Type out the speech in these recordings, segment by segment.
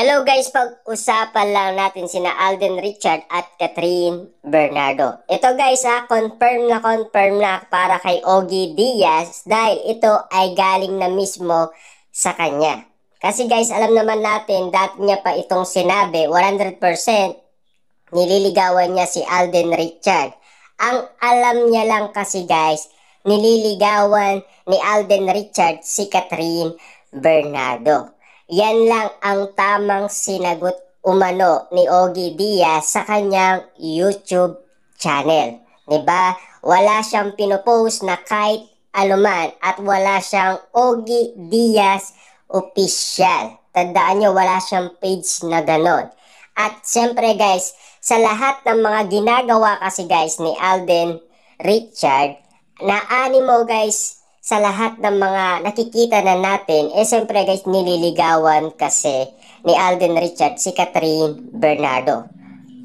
Hello guys, pag-usapan lang natin sina Alden Richard at Catherine Bernardo. Ito guys confirm na para kay Ogie Diaz dahil ito ay galing na mismo sa kanya. Kasi guys, alam naman natin, dati niya pa itong sinabi, 100% nililigawan niya si Alden Richard. Ang alam niya lang kasi guys, nililigawan ni Alden Richard si Catherine Bernardo. Yan lang ang tamang sinagot umano ni Ogie Diaz sa kanyang YouTube channel. Diba? Wala siyang pinopost na kahit anuman at wala siyang Ogie Diaz official. Tandaan nyo, wala siyang page na ganon. At siyempre guys, sa lahat ng mga ginagawa kasi guys ni Alden Richard, na animo guys, sa lahat ng mga nakikita na natin, siyempre guys, nililigawan kasi ni Alden Richard si Catherine Bernardo.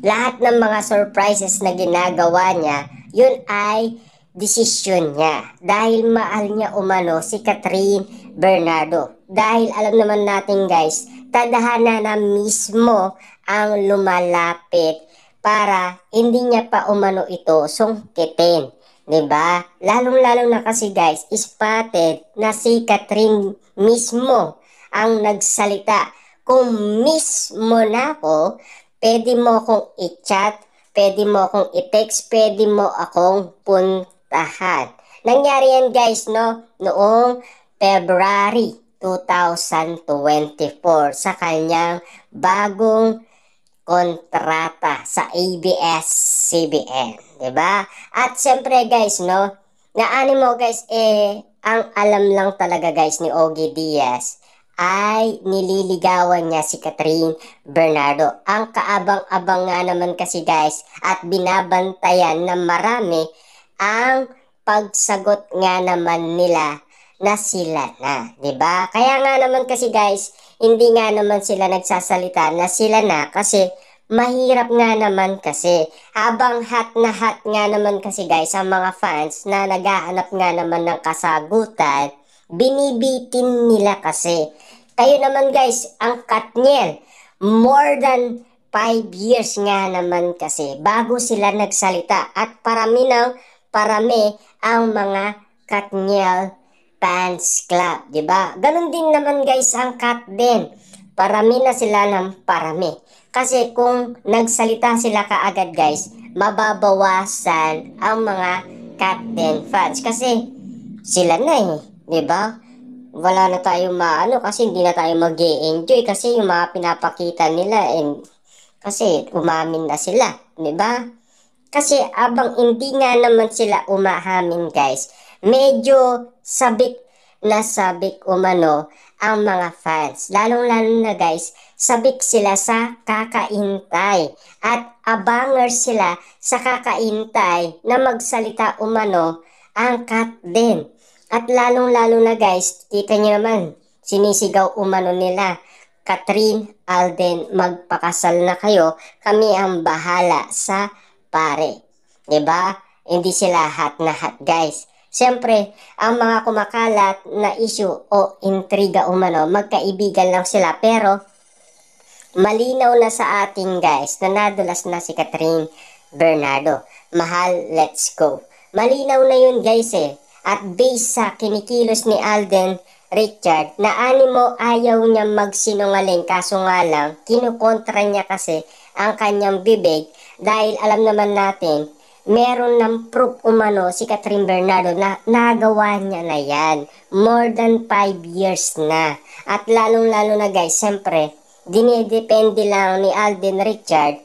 Lahat ng mga surprises na ginagawa niya, yun ay desisyon niya. Dahil mahal niya umano si Catherine Bernardo. Dahil alam naman natin guys, tadhana na mismo ang lumalapit para hindi niya pa umano ito sungkitin. Diba? Lalong-lalo na kasi guys, spotted na si Catherine mismo ang nagsalita. Kung mismo na ako, pwede mo akong i-chat, pwede mo akong i-text, pwede mo akong puntahan. Nangyari yan guys, no? Noong February 2024 sa kanyang bagong kontrata sa ABS-CBN, 'di ba? At siyempre guys, no, naani mo guys, ang alam lang talaga guys ni Ogie Diaz ay nililigawan niya si Catherine Bernardo. Ang kaabang-abang nga naman kasi guys at binabantayan ng marami ang pagsagot nga naman nila na sila na, 'di ba? Kaya nga naman kasi guys, hindi nga naman sila nagsasalita na sila na kasi mahirap nga naman kasi habang hot na hot nga naman kasi guys ang mga fans na naghahanap nga naman ng kasagutan, binibitin nila kasi. Kayo naman guys, ang Katniel, more than 5 years nga naman kasi bago sila nagsalita at parami ang mga Katniel fans club, 'di ba? Ganun din naman guys ang Kat din. Parami na sila ng parami. Kasi kung nagsalita sila kaagad guys, mababawasan ang mga Kat din fans kasi sila na 'di ba? Wala na tayong maano kasi hindi na tayo mag-enjoy kasi yung mga pinapakita nila kasi umamin na sila, 'di ba? Kasi abang hindi nga naman sila umahamin guys, medyo sabik umano ang mga fans. Lalong-lalo na guys, sabik sila sa kakaintay. At abangers sila sa kakaintay na magsalita umano ang Kat din. At lalong-lalo na guys, kita nyo naman, sinisigaw umano nila, Catherine, Alden, magpakasal na kayo, kami ang bahala sa pare. 'Di ba? Hindi sila hot na hot guys. Siyempre, ang mga kumakalat na issue o intriga umano, magkaibigan lang sila pero malinaw na sa ating guys na nadulas na si Catherine Bernardo. Mahal, let's go. Malinaw na yun guys At based sa kinikilos ni Alden Richard na animo ayaw niya magsinungaling kaso nga lang kinukontra niya kasi ang kanyang bibig dahil alam naman natin meron ng proof umano si Catherine Bernardo na nagawa niya na yan. More than 5 years na. At lalong-lalo na guys, siyempre, dinidepende lang ni Alden Richard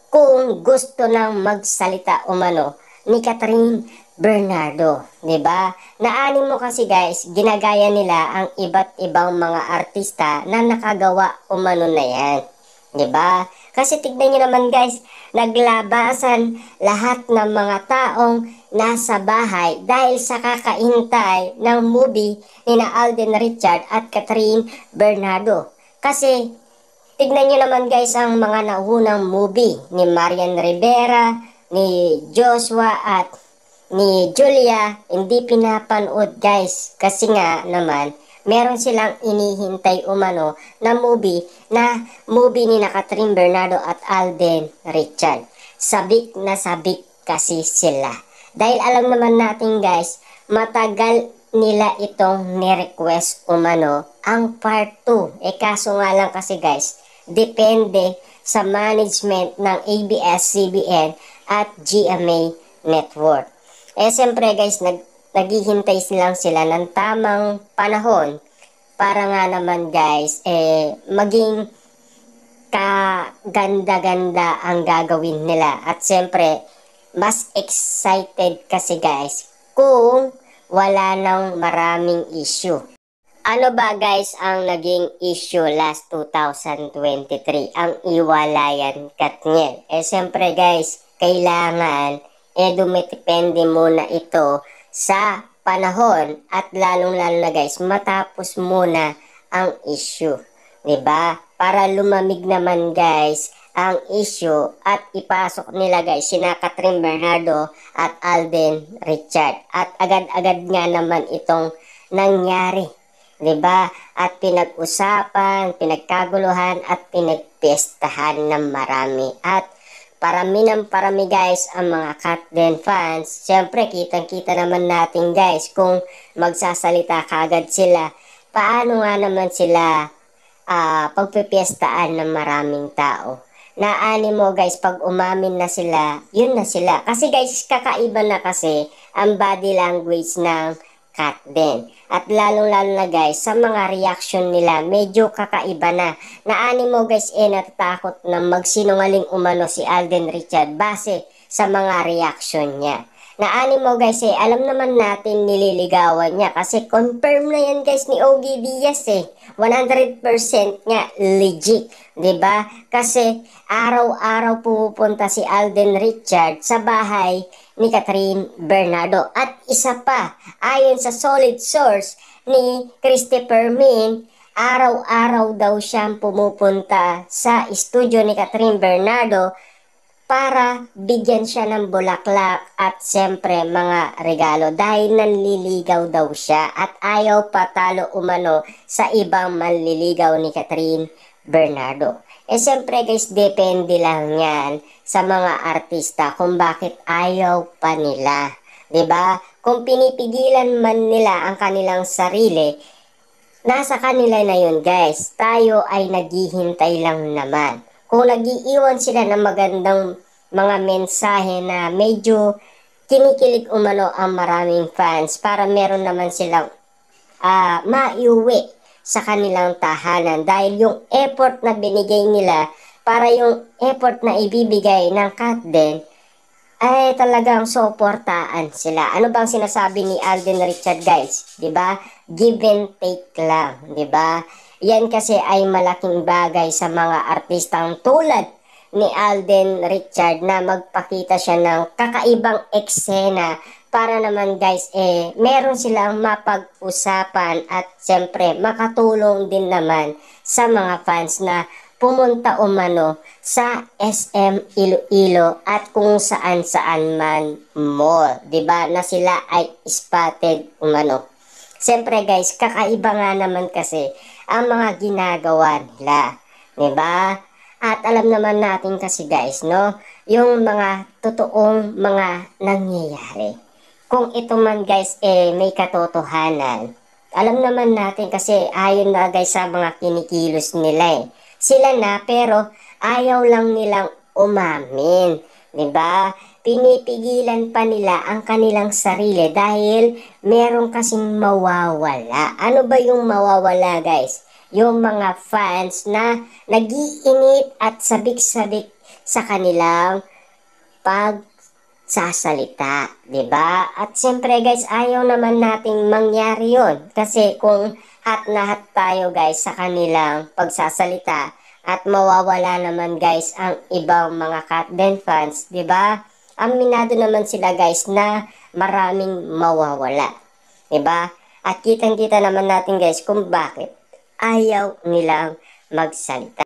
kung gusto nang magsalita umano ni Catherine Bernardo, 'di ba? Naanin mo kasi guys, ginagaya nila ang iba't ibang mga artista na nakagawa umano na 'yan. 'Di ba? Kasi tignan niyo naman guys, naglabasan lahat ng mga taong nasa bahay dahil sa kakaintay ng movie ni Alden Richard at Catherine Bernardo. Kasi tignan niyo naman guys ang mga naunang movie ni Marian Rivera, ni Joshua at ni Julia, hindi pinapanood guys kasi nga naman meron silang inihintay umano na movie ni Catherine Bernardo at Alden Richard. Sabik na sabik kasi sila. Dahil alam naman natin guys, matagal nila itong ni-request umano ang part 2. Kaso nga lang kasi guys, depende sa management ng ABS-CBN at GMA Network. Siyempre guys, naghihintay silang sila ng tamang panahon para nga naman guys, maging kaganda-ganda ang gagawin nila. At siyempre, mas excited kasi guys kung wala nang maraming issue. Ano ba guys ang naging issue last 2023? Ang iwalayan Katniel. Siyempre guys, kailangan dumitepende muna ito sa panahon at lalong-lalo na guys, matapos muna ang issue. 'Di ba? Para lumamig naman guys ang issue at ipasok nila guys sina Catherine Bernardo at Alden Richard. At agad-agad nga naman itong nangyari. 'Di ba? At pinag-usapan, pinagkaguluhan at pinagpiestahan ng marami. At parami ng parami guys ang mga Katden fans. Siyempre, kitang-kita naman natin guys kung magsasalita kagad sila. Paano nga naman sila pagpipiestaan ng maraming tao? Naani mo guys, pag umamin na sila, yun na sila. Kasi guys, kakaiba na kasi ang body language ng Katden. At lalong-lalo na guys, sa mga reaction nila, medyo kakaiba na. Naani mo guys, natatakot na magsinungaling umano si Alden Richard base sa mga reaction niya. Naani mo guys, alam naman natin nililigawan niya kasi confirm na yan guys ni Ogie Diaz 100% nga legit, 'di ba? Kasi araw-araw pupunta si Alden Richard sa bahay ni Catherine Bernardo. At isa pa, ayon sa solid source ni Christopher Min, araw-araw daw siyang pumupunta sa studio ni Catherine Bernardo para bigyan siya ng bulaklak at siyempre mga regalo dahil nanliligaw daw siya at ayaw patalo umano sa ibang manliligaw ni Catherine Bernardo. Siyempre guys, depende lang yan sa mga artista kung bakit ayaw pa nila. 'Di ba? Kung pinipigilan man nila ang kanilang sarili, nasa kanila na yun guys. Tayo ay naghihintay lang naman. Kung nag-iiwan sila ng magandang mga mensahe na medyo kinikilig umano ang maraming fans para meron naman silang maiuwi sa kanilang tahanan dahil yung effort na binigay nila para yung effort na ibibigay ng Katden ay talagang suportaan sila. Ano bang sinasabi ni Alden Richard guys? 'Di ba? Give and take lang, 'di ba? Yan kasi ay malaking bagay sa mga artistang tulad ni Alden Richard na magpakita siya ng kakaibang eksena para naman guys meron silang mapag-usapan at siyempre makatulong din naman sa mga fans na pumunta umano sa SM Iloilo at kung saan-saan man mall, 'di ba? Na sila ay spotted umano. Siyempre guys, kakaiba nga naman kasi ang mga ginagawa nila, 'di ba? At alam naman natin kasi guys, no, yung mga totoong mga nangyayari. Kung ito man guys may katotohanan, alam naman natin kasi ayon na guys sa mga kinikilos nila sila na pero ayaw lang nilang umamin, 'di ba? Pinipigilan pa nila ang kanilang sarili dahil meron kasing mawawala. Ano ba yung mawawala guys? Yung mga fans na nag-iinit at sabik-sabik sa kanilang pagsasalita, 'di ba? At siyempre guys, ayaw naman nating mangyari 'yon kasi kung hat na hat tayo guys sa kanilang pagsasalita at mawawala naman guys ang ibang mga Katden fans, 'di ba? Aminado naman sila guys na maraming mawawala, 'di ba? At kitang-kita naman natin guys kung bakit ayaw nilang magsalita.